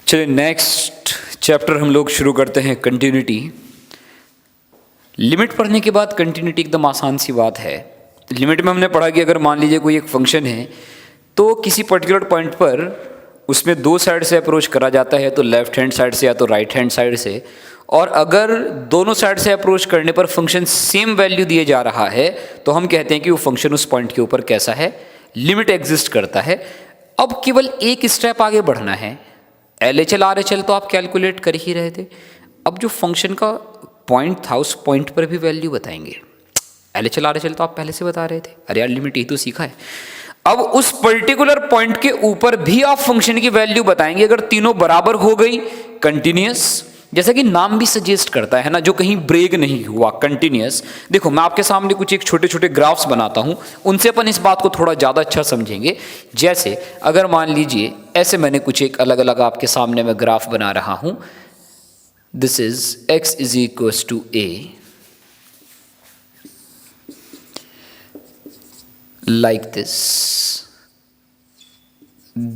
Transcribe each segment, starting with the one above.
चलिए next chapter हम लोग शुरू करते हैं, कंटिन्यूटी। लिमिट पढ़ने के बाद कंटिन्यूटी एकदम आसान सी बात है। लिमिट में हमने पढ़ा कि अगर मान लीजिए कोई एक फंक्शन है तो किसी पर्टिकुलर पॉइंट पर उसमें दो साइड से अप्रोच करा जाता है, तो लेफ्ट हैंड साइड से या तो राइट हैंड साइड से, और अगर दोनों साइड से अप्रोच करने पर फंक्शन सेम वैल्यू दिए जा रहा है तो हम कहते हैं कि वो फंक्शन उस पॉइंट के ऊपर कैसा है, लिमिट एग्जिस्ट करता है। अब केवल एक स्टेप आगे बढ़ना है। LHL RHL तो आप कैलकुलेट कर ही रहे थे, अब जो फंक्शन का पॉइंट था उस पॉइंट पर भी वैल्यू बताएंगे। LHL RHL तो आप पहले से बता रहे थे, अरे यार लिमिट यही तो सीखा है। अब उस पर्टिकुलर पॉइंट के ऊपर भी आप फंक्शन की वैल्यू बताएंगे। अगर तीनों बराबर हो गई, कंटिन्यूअस, जैसा कि नाम भी सजेस्ट करता है ना, जो कहीं ब्रेक नहीं हुआ, कंटिन्यूअस। देखो मैं आपके सामने कुछ एक छोटे छोटे ग्राफ्स बनाता हूं, उनसे अपन इस बात को थोड़ा ज़्यादा अच्छा समझेंगे। जैसे अगर मान लीजिए ऐसे मैंने कुछ एक अलग अलग आपके सामने मैं ग्राफ बना रहा हूं। This is x is equals to a, like this.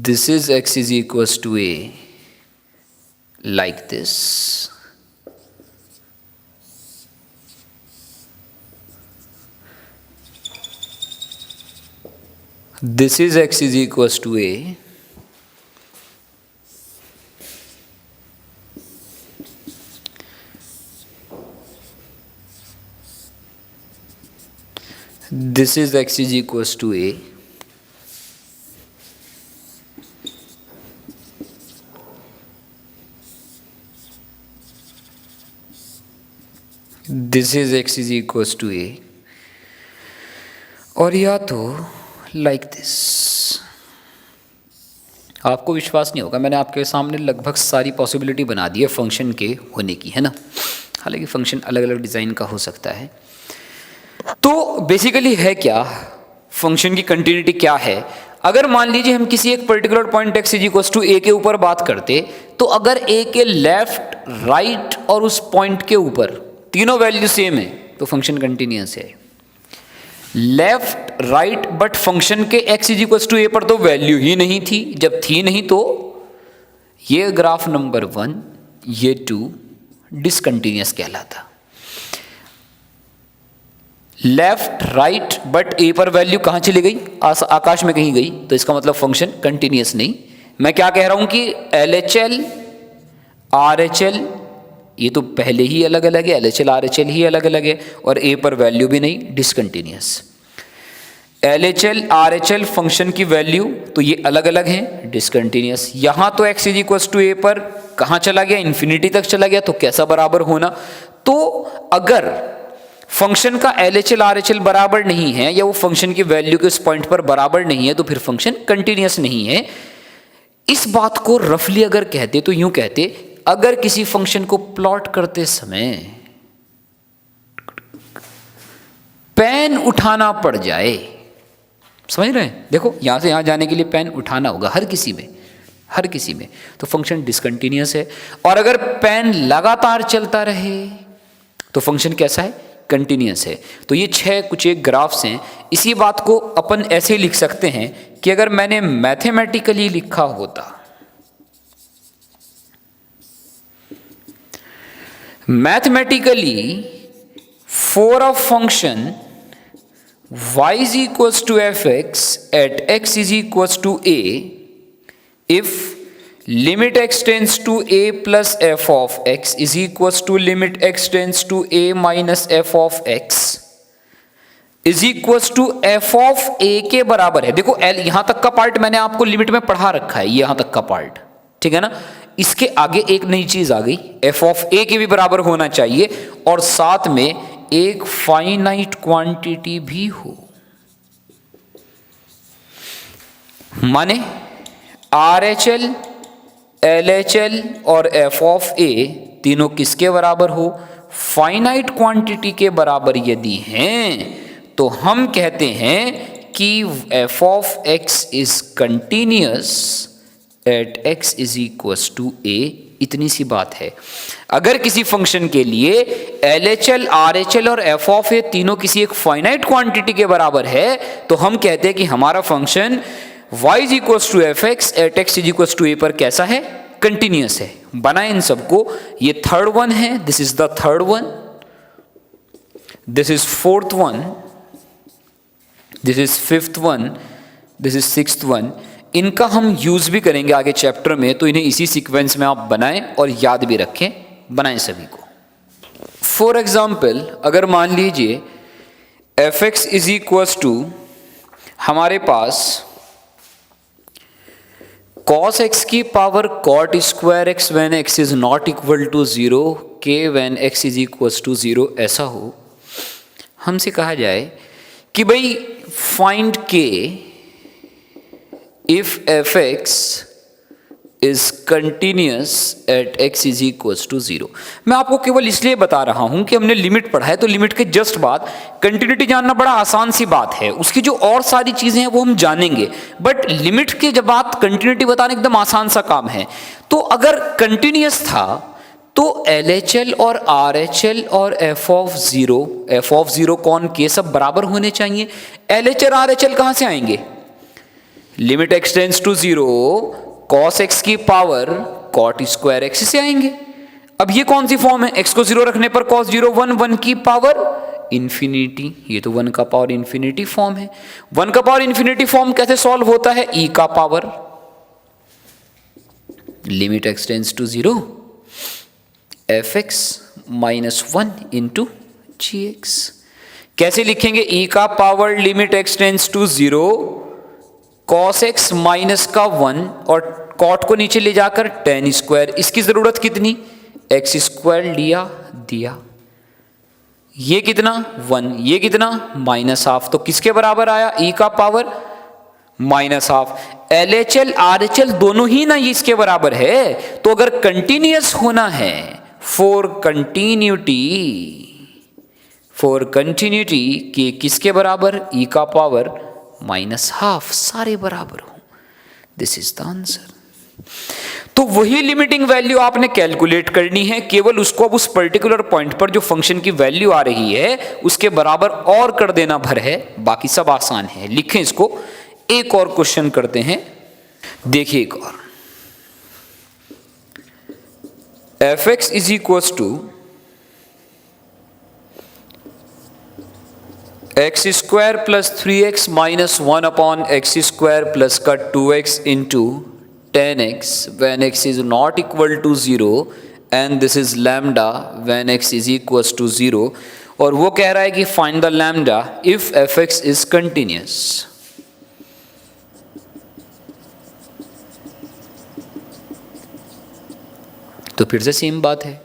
This is x is equals to a, like this. This is x is equals to a. This is x is equals to a. This is x is equals to a. और या तो like this। आपको विश्वास नहीं होगा, मैंने आपके सामने लगभग सारी पॉसिबिलिटी बना दी है फंक्शन के होने की, है ना। हालांकि फंक्शन अलग अलग डिज़ाइन का हो सकता है। तो बेसिकली है क्या, फंक्शन की कंटिन्यूटी क्या है। अगर मान लीजिए हम किसी एक particular point x is equals to a के ऊपर बात करते, तो अगर a के लेफ्ट, राइट और उस पॉइंट के ऊपर तीनों वैल्यू सेम है तो फंक्शन कंटिन्यूअस है। लेफ्ट, राइट, बट फंक्शन के x is equals to a पर तो वैल्यू ही नहीं थी। जब थी नहीं तो ये ग्राफ नंबर 1, ये 2 डिसकंटिन्यूअस कहलाता। लेफ्ट, राइट, बट a पर वैल्यू कहाँ चली गई, आकाश में कहीं गई, तो इसका मतलब फंक्शन कंटिन्यूअस नहीं। मैं क्या कह रहा हूं कि LHL RHL ये तो पहले ही अलग अलग है, LHL RHL ही अलग अलग है, और a पर वैल्यू भी नहीं, डिसकंटिन्यूअस। LHL RHL फंक्शन की वैल्यू तो ये अलग अलग हैं, डिसकंटिन्यूअस। यहां तो x is equals to a पर कहाँ चला गया, इन्फिनिटी तक चला गया, तो कैसा बराबर होना। तो अगर फंक्शन का LHL RHL बराबर नहीं है, या वो फंक्शन की वैल्यू के उस पॉइंट पर बराबर नहीं है, तो फिर फंक्शन कंटिन्यूअस नहीं है। इस बात को रफली अगर कहते तो यूं कहते, अगर किसी फंक्शन को प्लॉट करते समय पेन उठाना पड़ जाए, समझ रहे हैं, देखो यहां से यहां जाने के लिए पेन उठाना होगा हर किसी में, तो फंक्शन डिसकंटिन्यूअस है। और अगर पेन लगातार चलता रहे तो फंक्शन कैसा है, कंटिन्यूअस है। तो ये 6 कुछ एक ग्राफ्स हैं। इसी बात को अपन ऐसे लिख सकते हैं कि अगर मैंने मैथमेटिकली लिखा होता, mathematically for a function y is equals to fx at x is equals to a, if limit x tends to a plus f of x is equals to limit x tends to a minus f of x is equals to f of a के बराबर है। देखो L यहां तक का part मैंने आपको limit में पढ़ा रखा है, ये यहां तक का पार्ट, ठीक है ना। इसके आगे एक नई चीज आ गई, f of a के भी बराबर होना चाहिए, और साथ में एक फाइनाइट क्वांटिटी भी हो। माने RHL, LHL और f of a तीनों किसके बराबर हो, फाइनाइट क्वांटिटी के बराबर यदि हैं तो हम कहते हैं कि f of x is continuous at x is equals to a। इतनी सी बात है। अगर किसी फंक्शन के लिए LHL, RHL और f of a तीनों किसी एक फाइनाइट क्वांटिटी के बराबर है तो हम कहते हैं कि हमारा function y is equals to fx at x is equals to a पर कैसा है, कंटिन्यूस है, बनाए इन सबको। ये थर्ड वन है, this is the third one, this is fourth one, this is fifth one, this is sixth one. इनका हम यूज भी करेंगे आगे चैप्टर में, तो इन्हें इसी सीक्वेंस में आप बनाएं और याद भी रखें, बनाएं सभी को। फॉर एग्जाम्पल, अगर मान लीजिए F X is equals to हमारे पास cos x की power cot square x when x is not equal to 0, k when x is equals to 0 ऐसा हो, हमसे कहा जाए कि भाई find k if F X is continuous at x is equals to 0। मैं आपको केवल इसलिए बता रहा हूं कि हमने लिमिट पढ़ा है, तो लिमिट के जस्ट बाद कंटिन्यूटी जानना बड़ा आसान सी बात है, उसकी जो और सारी चीजें हैं वो हम जानेंगे, बट लिमिट के जब बात कंटिन्यूटी बताना एकदम आसान सा काम है। तो अगर कंटिन्यूस था तो LHL और RHL और f ऑफ 0 कौन के सब बराबर होने चाहिए। LHL RHL कहां से आएंगे, limit x tends to 0 cos x की पावर cot स्क्वायर x से आएंगे। अब ये कौन सी फॉर्म है, x को 0 रखने पर cos 0 1 की पावर इंफिनिटी, ये तो 1 का पावर इंफिनिटी फॉर्म है। 1 का पावर इंफिनिटी फॉर्म कैसे सॉल्व होता है, e का power limit x tends to 0 fx minus 1 into gx। कैसे लिखेंगे, e का power limit x tends to 0 cos x minus का 1 और cot को नीचे ले जाकर tan स्क्वायर, इसकी जरूरत कितनी, x स्क्वायर लिया दिया, ये कितना 1, ये कितना माइनस हाफ, तो किसके बराबर आया, e का power minus half. LHL RHL दोनों ही ना ये इसके बराबर है, तो अगर कंटिन्यूअस होना है फॉर कंटिन्यूटी के किसके बराबर, e का पावर माइनस हाफ, सारे बराबर हो, दिस इज द आंसर। तो वही लिमिटिंग वैल्यू आपने कैलकुलेट करनी है, केवल उसको अब उस पर्टिकुलर पॉइंट पर जो फंक्शन की वैल्यू आ रही है उसके बराबर और कर देना भर है, बाकी सब आसान है। लिखें इसको, एक और क्वेश्चन करते हैं, देखिए एक और, F X is equals to X square plus 3x minus 1 upon X square plus का 2x into 10x when x is not equal to 0 and this is lambda when x is equals to 0, और वो कह रहा है कि find the lambda if fx is continuous। तो फिर से सेम बात है,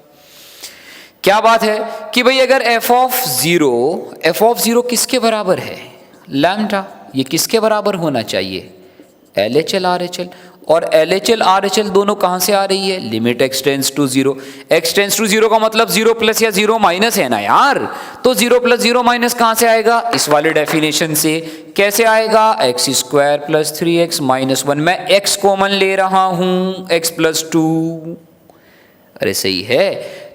क्या बात है कि भाई अगर f ऑफ 0 किसके बराबर है, लैम्डा, ये किसके बराबर होना चाहिए, LHL RHL, और LHL RHL दोनों कहां से आ रही है, limit x tends to 0। x tends to 0 का मतलब 0 प्लस या 0 माइनस है ना यार, तो 0 प्लस 0 माइनस कहां से आएगा, इस वाले डेफिनेशन से। कैसे आएगा, x square plus 3x minus 1, मैं x कॉमन ले रहा हूं, x प्लस 2, अरे सही है,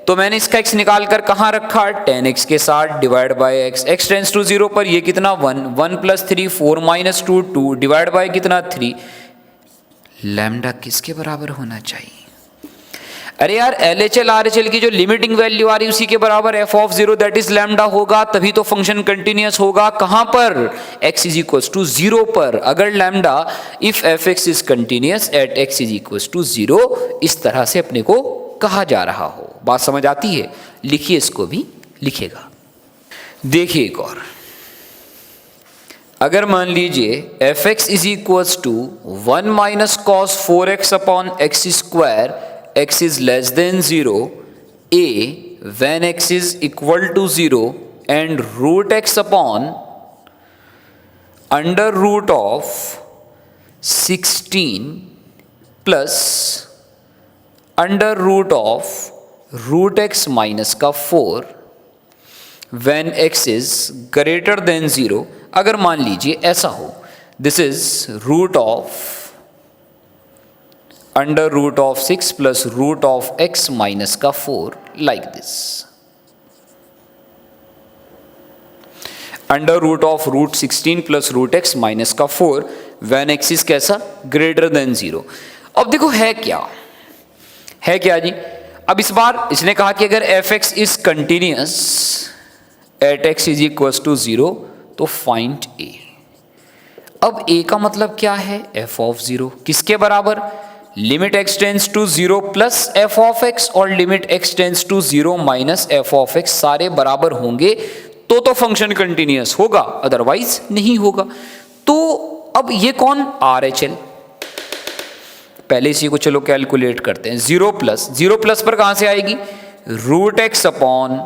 तो मैंने इसका x निकाल कर कहां रखा, 10x के साथ divide by x, x tends to 0 पर ये कितना 1 प्लस 3 4 माइनस 2 2 डिवाइड बाय कितना 3, लैम्डा किसके बराबर होना चाहिए, अरे यार LHL RHL की जो लिमिटिंग वैल्यू आ रही है उसी के बराबर f of 0 that is lambda होगा, तभी तो फंक्शन कंटिन्यूअस होगा। कहां पर, x इज इक्वल्स टू 0 पर। अगर lambda if fx is continuous at x is equals to 0, इस तरह से अपने को कहा जा रहा हो, बात समझ आती है। लिखिए, इसको भी लिखेगा, देखिए एक और, अगर मान लीजिए F X is equals to 1 minus cos 4x upon X square, x is less than 0, a when x is equal to 0 and root x upon under root of 16 plus under root of root X minus का 4 when x is greater than 0। अगर मान लीजिए ऐसा हो, this is root of under root of 6 plus root of x minus का 4 like this, under root of root 16 plus root x minus का 4 when x is कैसा, greater than 0। अब देखो है क्या, है क्या जी? अब इस बार इसने कहा कि अगर F X is continuous at x is equal to 0 तो फाइंड ए। अब ए का मतलब क्या है? एफ ऑफ 0 किसके बराबर? Limit x tends to 0 plus f of x और limit x tends to 0 minus f of x, सारे बराबर होंगे तो फंक्शन कंटिन्यूअस होगा, अदरवाइज नहीं होगा। तो अब ये कौन? R H L. पहले इसी को चलो कैलकुलेट करते हैं। 0 प्लस पर कहां से आएगी? Root X upon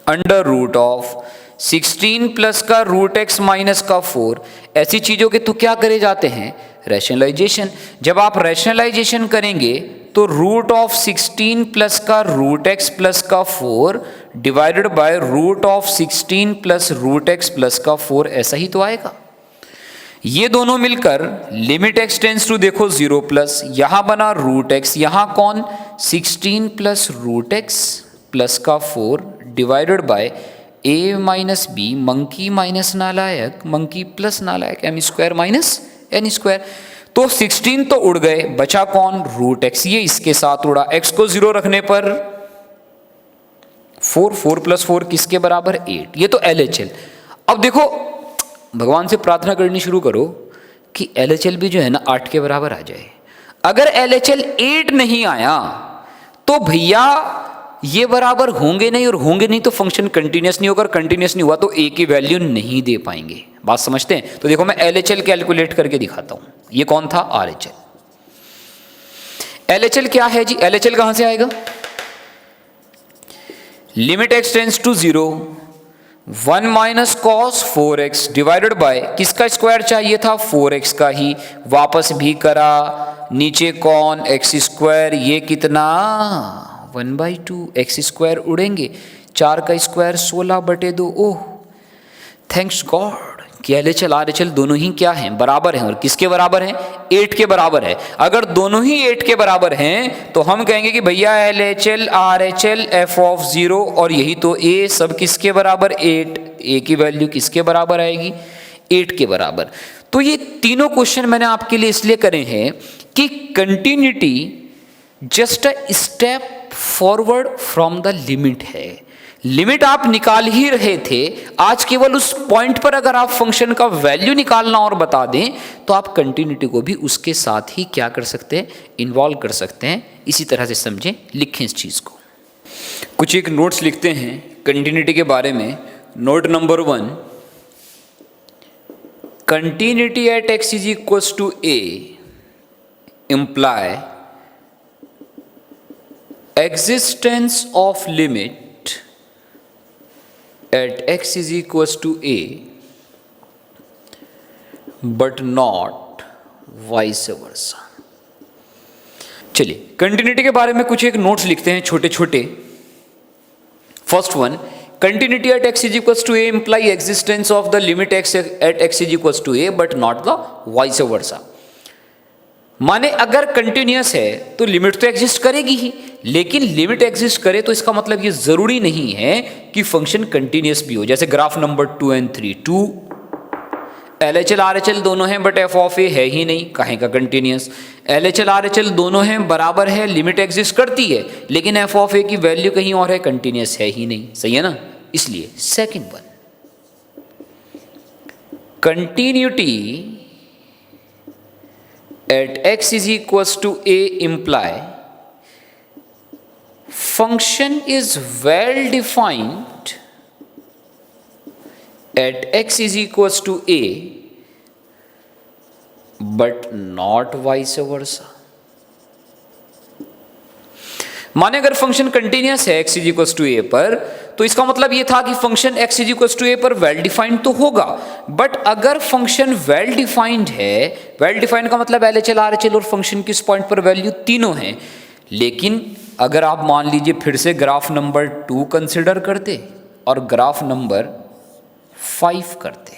under root of 16 plus का रूट एक्स माइनस का 4। ऐसी चीजों के तो क्या करे जाते हैं? रैशनलाइजेशन। जब आप रैशनलाइजेशन करेंगे तो रूट ऑफ 16 प्लस का रूट एक्स प्लस का 4 divided by root of 16 plus root X plus का 4, ऐसा ही तो आएगा। ये दोनों मिलकर लिमिट एक्स टेंस टू देखो 0 प्लस, यहां बना रूट एक्स, यहां कौन? 16 प्लस रूट एक्स प्लस का 4 divided by A minus B, monkey minus नालायक, मंकी प्लस नालायक, M square minus N square. तो 16 तो उड़ गए, बचा कौन? रूट एक्स, ये इसके साथ उड़ा, एक्स को 0 रखने पर 4 प्लस 4 किसके बराबर? 8। ये तो LHL। अब देखो भगवान से प्रार्थना करनी शुरू करो कि LHL भी जो है ना 8 के बराबर आ जाए। अगर LHL 8 नहीं आया तो भैया ये बराबर होंगे नहीं, और होंगे नहीं तो फंक्शन कंटिन्यूअस नहीं होगा, और कंटिन्यूअस नहीं हुआ तो ए की वैल्यू नहीं दे पाएंगे। बात समझते हैं? तो देखो मैं LHL कैलकुलेट करके दिखाता हूं। ये कौन था? RHL। LHL क्या है जी? LHL कहां से आएगा? Limit x tends to 0 1 minus cos 4x divided by किसका स्क्वायर चाहिए था? 4x का ही, वापस भी करा, नीचे कौन? x स्क्वायर, ये कितना? 1/2, एक्स स्क्वायर उड़ेंगे, 4 का स्क्वायर 16/2। ओह थैंक्स गॉड कि LHL RHL दोनों ही क्या हैं? बराबर हैं। और किसके बराबर हैं? 8 के बराबर है। अगर दोनों ही 8 के बराबर हैं तो हम कहेंगे कि भैया LHL RHL f ऑफ 0, और यही तो a, सब किसके बराबर? 8। a की वैल्यू किसके बराबर आएगी? 8 के बराबर। तो ये तीनों क्वेश्चन मैंने आपके लिए इसलिए करे हैं कि continuity just a step forward from the limit है। लिमिट आप निकाल ही रहे थे, आज केवल उस पॉइंट पर अगर आप फंक्शन का वैल्यू निकालना और बता दें तो आप कंटिन्यूटी को भी उसके साथ ही क्या कर सकते हैं? इन्वॉल्व कर सकते हैं। इसी तरह से समझें, लिखें इस चीज को। कुछ एक नोट्स लिखते हैं कंटिन्यूटी के बारे में। Note number 1, continuity at x is equal to a imply existence of limit at x is equals to a but not vice versa। चलिए कंटिन्यूटी के बारे में कुछ एक नोट्स लिखते हैं छोटे छोटे। First one, continuity at x is equals to a imply existence of the limit x at x is equals to a but not the vice versa। माने अगर कंटिन्यूअस है तो लिमिट तो एग्जिस्ट करेगी ही, लेकिन लिमिट एग्जिस्ट करे तो इसका मतलब ये जरूरी नहीं है कि फंक्शन कंटिन्यूअस भी हो। जैसे graph number 2 and 3, 2 LHL RHL दोनों हैं बट f ऑफ a है ही नहीं, काहे का कंटिन्यूअस। LHL RHL दोनों हैं, बराबर है, लिमिट एग्जिस्ट करती है, लेकिन f ऑफ a की वैल्यू कहीं और है, कंटिन्यूअस है ही नहीं। सही है ना? इसलिए second one, continuity at x is equals to a imply function is well defined at x is equals to a but not vice versa। माने अगर फंक्शन कंटिन्यूअस है x is equal to a पर, तो इसका मतलब ये था कि function x is equal to a पर वेल डिफाइंड तो होगा। बट अगर फंक्शन वेल डिफाइंड है, वेल डिफाइंड का मतलब LHL RHL और फंक्शन की इस पॉइंट पर वैल्यू तीनों हैं, लेकिन अगर आप मान लीजिए फिर से ग्राफ नंबर 2 कंसिडर करते और ग्राफ नंबर 5 करते,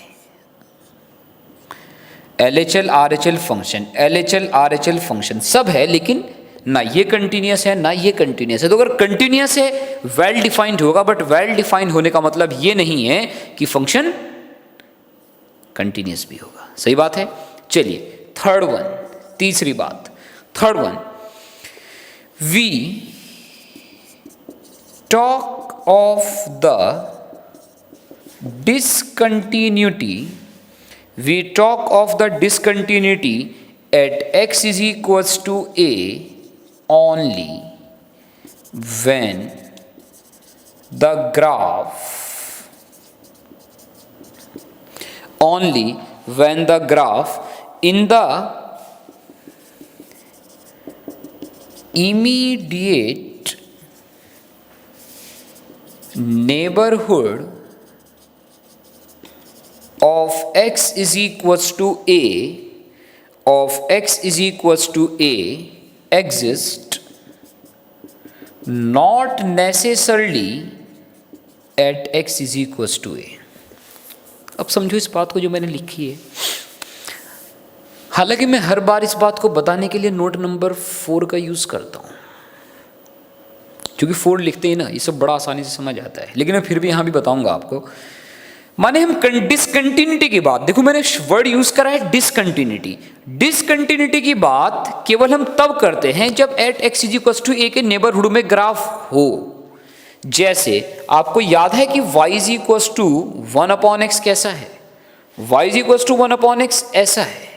LHL RHL function, LHL RHL function सब है, लेकिन ना ये कंटिन्यूअस है ना ये कंटिन्यूअस है। तो अगर कंटिन्यूअस है वेल डिफाइंड होगा, बट वेल डिफाइंड होने का मतलब ये नहीं है कि फंक्शन कंटिन्यूअस भी होगा। सही बात है। चलिए थर्ड वन, तीसरी बात, third one, we talk of the discontinuity at x is equals to a only when the graph in the immediate neighborhood of x is equals to a exist, not necessarily at x is equals to a। अब समझो इस बात को जो मैंने लिखी है। हालांकि मैं हर बार इस बात को बताने के लिए नोट नंबर 4 का यूज़ करता हूँ, क्योंकि 4 लिखते ही ना ये सब बड़ा आसानी से समझ आता है, लेकिन मैं फिर भी यहाँ भी बताऊँगा आपको। माने हम डिसकंटिन्यूटी की बात, देखो मैंने वर्ड यूज़ करा है डिसकंटिन्यूटी की बात केवल हम तब करते हैं जब at x is equal to a के नेबरहुड में ग्राफ हो। जैसे आपको याद है कि y is equal to 1/x कैसा है, y is equal to 1/x ऐसा है।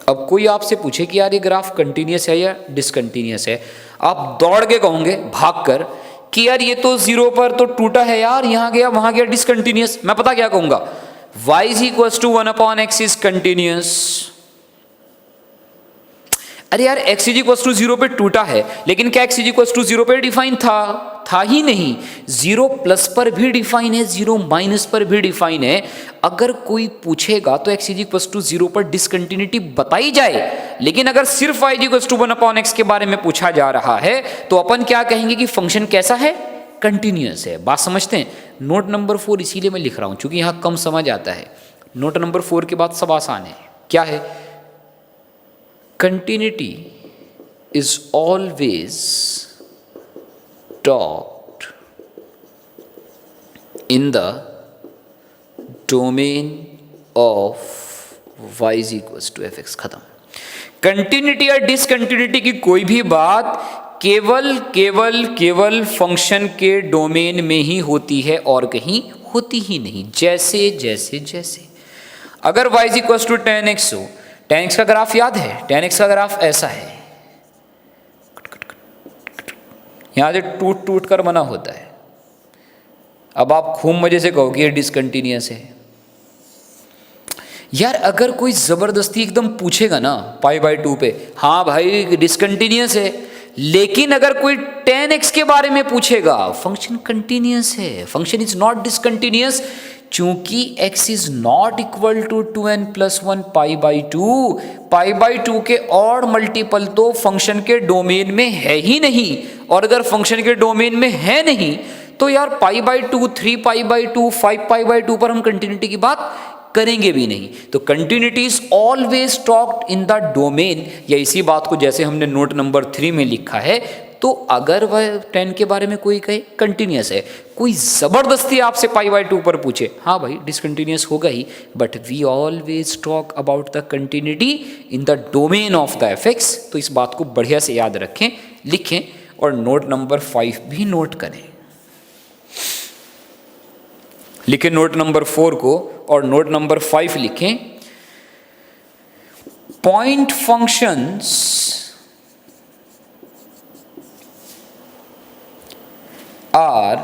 अब कोई आपसे पूछे कि यार ये ग्राफ कंटिन्यूअस है या डिसकंटिन्यूअस है, आप दौड़ के कहोगे भागकर कि यार ये तो 0 पर तो टूटा है यार, यहां गया वहां गया डिसकंटिन्यूअस। मैं पता क्या कहूंगा, y is equal to 1/x is continuous. अरे यार x इज इक्वल टू 0 पे टूटा है, लेकिन क्या x इज इक्वल टू 0 पे डिफाइन था ही नहीं। 0 प्लस पर भी डिफाइन है, 0 माइनस पर भी डिफाइन है। अगर कोई पूछेगा तो x इज इक्वल टू 0 पर डिसकंटिन्यूटी बताई जाए, लेकिन अगर सिर्फ y is equal to 1/x के बारे में पूछा जा रहा है तो अपन क्या कहेंगे कि फंक्शन कैसा है, कंटिन्यूअस है। बात समझते हैं। नोट नंबर 4 इसीलिए मैं लिख रहा हूं क्योंकि यहां कम समझ आता है। नोट नंबर 4 के बाद सब आसान है। क्या है, continuity is always taught in the domain of y is equals to fx। खत्म। कंटिन्यूटी या डिसकंटिन्यूटी की कोई भी बात केवल फंक्शन के डोमेन में ही होती है और कहीं होती ही नहीं। जैसे अगर y is equals to tan x हो, tan x का ग्राफ याद है, tan x का ग्राफ ऐसा है, यहां से टूट कर बना होता है। अब आप खूब मजे से कहोगे ये डिसकंटिन्यूअस है। यार अगर कोई जबरदस्ती एकदम पूछेगा ना π/2 पे, हाँ भाई डिसकंटिन्यूअस है, लेकिन अगर कोई tan x के बारे में पूछेगा फंक्शन कंटिन्यूअस है, फंक्शन इज नॉट डिसकंटिन्यूअस, चूंकि x is not equal to 2n + 1 π/2 के और मल्टीपल तो फंक्शन के डोमेन में है ही नहीं। और अगर फंक्शन के डोमेन में है नहीं तो यार π/2, 3π/2, 5π/2 पर हम कंटिन्यूटी की बात करेंगे भी नहीं। तो continuity is always talked in the domain, या इसी बात को जैसे हमने नोट नंबर 3 में लिखा है। तो अगर वह 10 के बारे में कोई कहे कंटिन्यूअस है, कोई जबरदस्ती आपसे π/2 पर पूछे, हाँ भाई डिसकंटिन्यूअस होगा ही, but we always talk about the continuity in the domain of the fx। तो इस बात को बढ़िया से याद रखें, लिखें और नोट नंबर 5 भी नोट करें। लिखें नोट नंबर 4 को और नोट नंबर 5 लिखें। Point functions are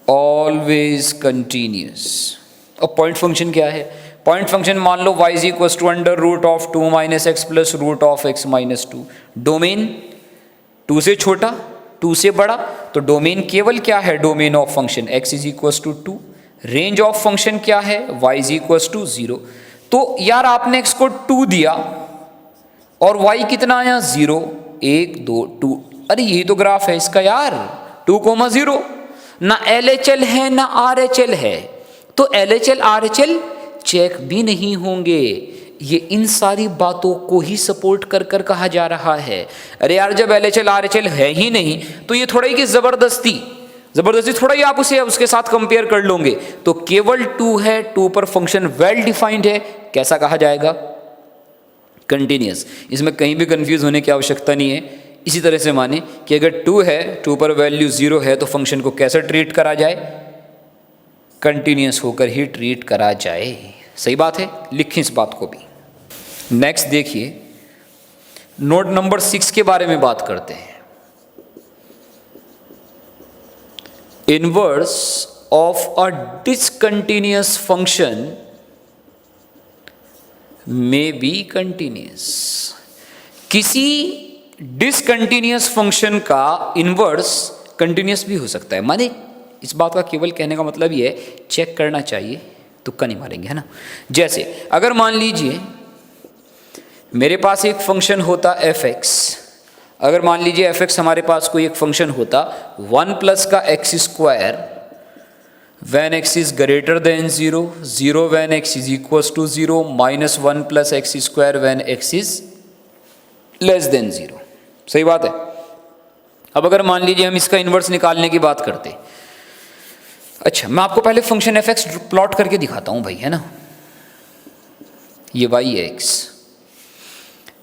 always continuous. अब पॉइंट फंक्शन क्या है? पॉइंट फंक्शन मान लो y is equal to √2 - x plus √x - 2। Domain 2 से छोटा 2 से बड़ा, तो डोमेन केवल क्या है, domain of function x is equal to 2। Range of function क्या है, y इज इक्वल टू 0। तो यार आपने x को 2 दिया और y कितना आया 0, 1 2 2। अरे ये तो ग्राफ है इसका यार 2,0। ना LHL है ना RHL है, तो LHL RHL चेक भी नहीं होंगे। ये इन सारी बातों को ही सपोर्ट कर कहा जा रहा है। अरे यार जब LHL RHL है ही नहीं तो ये थोड़ा ही कि जबरदस्ती जबरदस्ती थोड़ा ही आप उसे उसके साथ कंपेयर कर लोगे। तो केवल 2 है, 2 पर फंक्शन वेल डिफाइंड है, कैसा कहा जाएगा? कंटिन्यूअस। इसमें कहीं भी कंफ्यूज होने की आवश्यकता नहीं है। इसी तरह से माने कि अगर 2 है, 2 पर वैल्यू 0 है, तो फंक्शन को कैसे ट्रीट करा जाए? कंटिन्यूअस होकर ही ट्रीट करा जाए। सही बात है, लिखें इस बात को भी। नेक्स्ट देखिए, नोट नंबर 6 के बारे में बात करते हैं। Inverse of a discontinuous function में बी कंटिन्यूअस। किसी डिसकंटिन्यूअस फंक्शन का इनवर्स कंटिन्यूअस भी हो सकता है। माने इस बात का केवल कहने का मतलब ये है, चेक करना चाहिए, तुक्का नहीं मारेंगे, है ना। जैसे अगर मान लीजिए मेरे पास एक फंक्शन होता f(x), अगर मान लीजिए f(x) हमारे पास कोई एक फंक्शन होता 1 प्लस का x square when x is greater than 0, 0 when x is equals to 0, minus 1 plus x square when x is less than 0। सही बात है। अब अगर मान लीजिए हम इसका इन्वर्स निकालने की बात करते, अच्छा मैं आपको पहले फंक्शन f(x) प्लॉट करके दिखाता हूं भाई, है ना। ये y है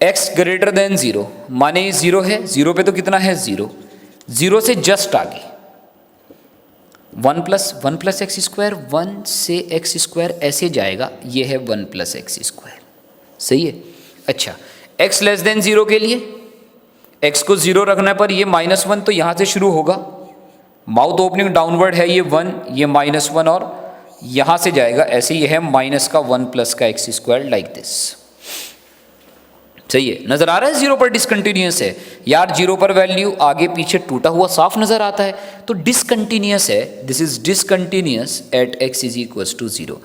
x ग्रेटर देन 0, माने ये 0 है, 0 पे तो कितना है 0, 0 से जस्ट आगे 1 प्लस एक्स स्क्वायर, 1 से एक्स स्क्वायर ऐसे जाएगा, ये है 1 प्लस एक्स स्क्वायर। सही है। अच्छा x लेस देन 0 के लिए x को 0 रखने पर ये -1, तो यहाँ से शुरू होगा, माउथ ओपनिंग डाउनवर्ड है, ये 1, ये -1 और यहाँ से जाएगा ऐसे, ये है माइनस का 1 प्लस का एक्स स्क्वायर लाइक दिस। सही है, नजर आ रहा है 0 पर डिसकंटिन्यूअस है यार, 0 पर वैल्यू आगे पीछे टूटा हुआ साफ नजर आता है, तो डिसकंटिन्यूअस है, this is discontinuous at x is equals to 0।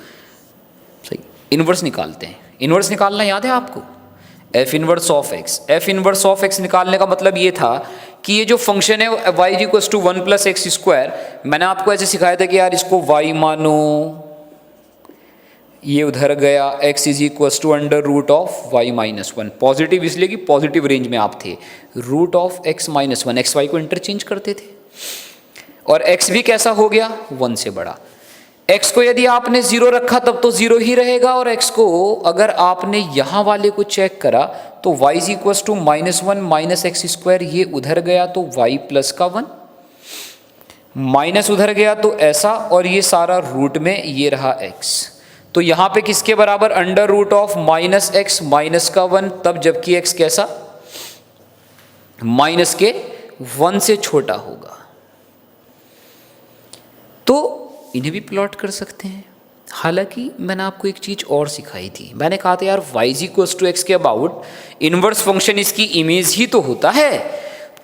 सही, इनवर्स निकालते हैं। इनवर्स निकालना याद है आपको, f inverse of x। f inverse of x निकालने का मतलब ये था कि ये जो फंक्शन है y is equals to 1 plus X square, मैंने आपको ऐसे सिखाया था कि यार इसको y मानो, ये उधर गया, x is equals to under root of y minus 1। Positive इसलिए कि पॉजिटिव रेंज में आप थे, root of x minus 1, X Y को इंटरचेंज करते थे, और x भी कैसा हो गया 1 से बड़ा। x को यदि आपने 0 रखा तब तो 0 ही रहेगा, और x को अगर आपने यहाँ वाले को चेक करा तो y is equals to -1 minus X square, ये उधर गया तो y प्लस का 1, माइनस उधर गया तो ऐसा, और ये सारा रूट में ये रहा x, तो यहाँ पे किसके बराबर under root of minus X minus का 1, तब जबकि x कैसा माइनस के 1 से छोटा होगा। तो इन्हें भी प्लॉट कर सकते हैं। हालांकि मैंने आपको एक चीज और सिखाई थी, मैंने कहा था यार y is equals to X के अबाउट इनवर्स फंक्शन इसकी इमेज ही तो होता है,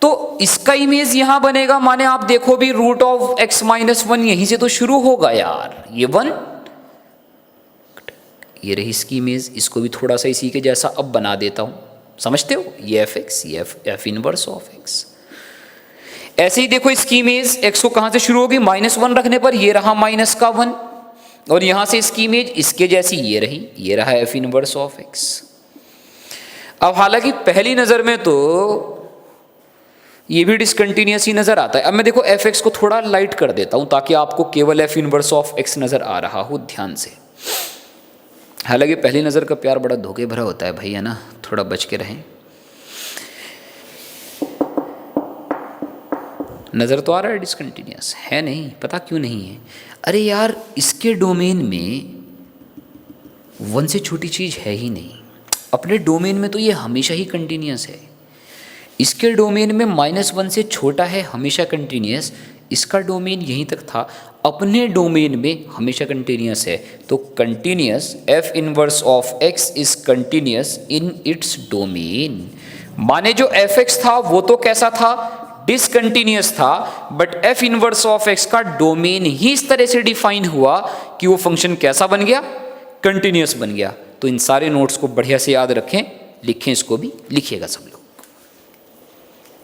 तो इसका इमेज यहां बनेगा, माने आप देखो भी रूट ऑफ x माइनस 1 यहीं से तो शुरू होगा यार, ये 1, ये रही इसकी इमेज, इसको भी थोड़ा सा इसी के जैसा अब बना देता हूं, समझते हो, ये f(x), ये f इनवर्स ऑफ x। ऐसे ही देखो इसकी इमेज, x को कहां से शुरू होगी, -1 रखने पर ये रहा माइनस का 1, और यहां से इसकी इमेज इसके जैसी ये रही, ये रहा f इनवर्स ऑफ x। अब हालांकि पहली नजर में तो ये भी डिसकंटिन्यूअस ही नजर आता है। अब मैं देखो f(x) को थोड़ा लाइट कर देता हूं ताकि आपको केवल f इनवर्स ऑफ x नजर आ रहा हो ध्यान से। हालांकि पहली नज़र का प्यार बड़ा धोखे भरा होता है भाई, है ना, थोड़ा बच के रहें। नज़र तो आ रहा है डिसकंटिन्यूअस है, नहीं पता क्यों नहीं है। अरे यार इसके डोमेन में 1 से छोटी चीज़ है ही नहीं, अपने डोमेन में तो ये हमेशा ही कंटिन्यूअस है, इसके डोमेन में -1 से छोटा है हमेशा कंटिन्यूअस, इसका डोमेन यहीं तक था, अपने डोमेन में हमेशा कंटिन्यूअस है, तो continuous f inverse of x is continuous in its domain. माने जो f(x) था वो तो कैसा था, डिसकंटिन्यूअस था, but f inverse of x का डोमेन ही इस तरह से डिफाइन हुआ कि वो फंक्शन कैसा बन गया, कंटिन्यूअस बन गया। तो इन सारे नोट्स को बढ़िया से याद रखें, लिखें, इसको भी लिखिएगा सब लोग।